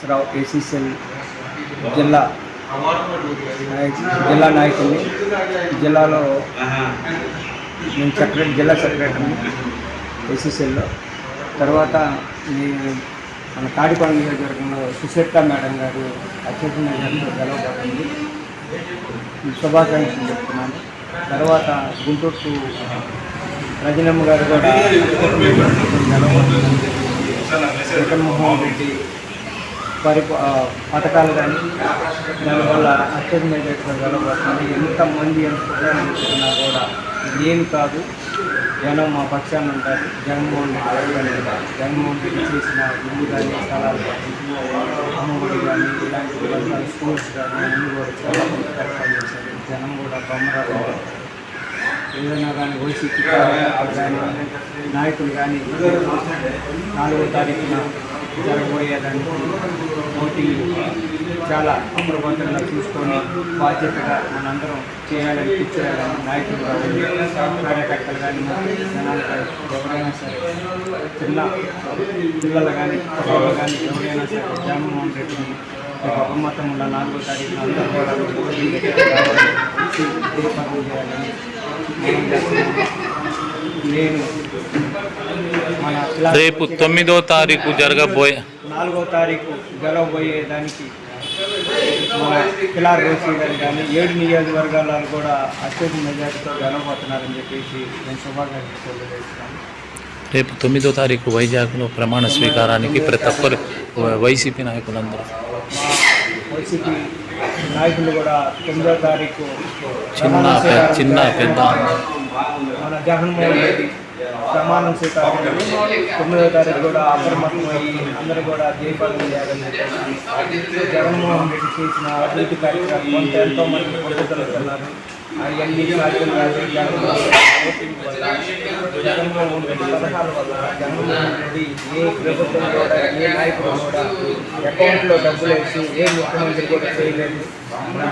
Srinivasarao ACCL జిల్లా నాయకుడిని. జిల్లాలో నేను జిల్లా సెక్రటరీని ఏసీసీఎల్లో. తర్వాత మన తాడికొండ నియోజకవర్గంలో సుశీర్త మేడం గారు అత్యధిక మెజార్టీతో గెలవబోతుంది. శుభాకాంక్షలు చెప్తున్నాను. తర్వాత గుంటూరు రజనమ్మ గారు కూడా జగన్మోహన్ రెడ్డి పథకాలు కానీ దానివల్ల అత్యధిక మెజార్టీతో గెలవబోతుంది. ఎంతమంది ఎంత ప్రయాణించుకున్నా కూడా ఏమి కాదు, జనం మా పక్షాన్ని ఉంటారు. జగన్మోహన్ రెడ్డి చేసిన ఇల్లు కానీ స్థలాలు కానీ అమ్మఒడి కానీ ఇలాంటి స్కూల్స్ కానీ అన్ని కూడా చాలా మంది కష్టాలు చేశారు. జనం కూడా బొమ్మరాలు ఏదైనా కానీ వైసీపీ కానీ నాయకులు కానీ 4వ తారీఖున జరగబోయేదానికి ఓటింగ్ చాలా అప్రమత్తంగా చూసుకొని బాధ్యతగా మనందరం చేయాలని కూర్చోయాలని నాయకులు కానీ కార్యకర్తలు కానీ జనాలు ఎవరైనా సరే పిల్లలు కానీ పిల్లలు కానీ ఎవరైనా సరే జగన్మోహన్ రెడ్డిని అప్రమత్తం ఉన్న 4వ తారీఖున అందరూ కూడా దీపాలు చేయాలని నేను రేపు 9వ తారీఖు 4వ తారీఖు జరగబోయేదానికి మన కిలార్ రోషి గారు కానీ 7 నియోజకవర్గాలలో కూడా అత్యధిక మెజార్టీతో గెలవబోతున్నారని చెప్పేసి నేను శుభాకాంక్షలు తెలియజేస్తున్నాను. రేపు 9వ తారీఖు వైజాగ్లో ప్రమాణ స్వీకారానికి ప్రతి ఒక్కరు వైసీపీ నాయకులందరూ వైసీపీ నాయకులు కూడా 9వ తారీఖు చిన్న పెద్ద మన జగన్మోహన్ రెడ్డి ప్రమాణం స్వీకారం 9వ తారీఖు కూడా అప్రమత్తమయ్యి అందరూ కూడా దీపాలు చేయాలని చెప్పేసి జగన్మోహన్ రెడ్డి చేసిన అభివృద్ధి కార్యక్రమం ఎంతోమంది పొద్దుతున్నారు. అవన్నీ సాధ్యం కాదు. జగన్మోహన్ రెడ్డి పథకాల వల్ల జగన్మోహన్ రెడ్డి ఏ ప్రభుత్వం కూడా ఏ నాయకుడు కూడా అకౌంట్లో డబ్బులు వేసి ఏ ముఖ్యమంత్రి కూడా చేయలేదు.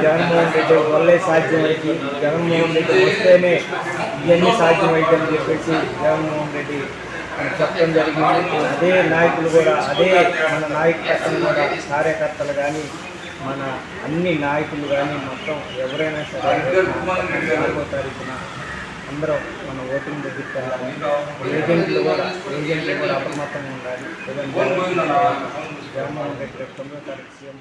జగన్మోహన్ రెడ్డి వల్లే సాధ్యమైంది. జగన్మోహన్ రెడ్డి వస్తేనే ఇవన్నీ సాధ్యమైందని చెప్పేసి జగన్మోహన్ రెడ్డి చెప్పడం జరిగింది. అదే నాయకులు కూడా అదే మన నాయకత్వం కూడా కార్యకర్తలు కానీ మన అన్ని నాయకులు కానీ మొత్తం ఎవరైనా సరే 4వ తారీఖున అందరూ మన ఓటింగ్ దగ్గరికి వెళ్ళాలి. ఏజెంట్లు కూడా అప్రమత్తంగా ఉండాలి. జగన్మోహన్ రెడ్డి 9వ తారీఖు సీఎం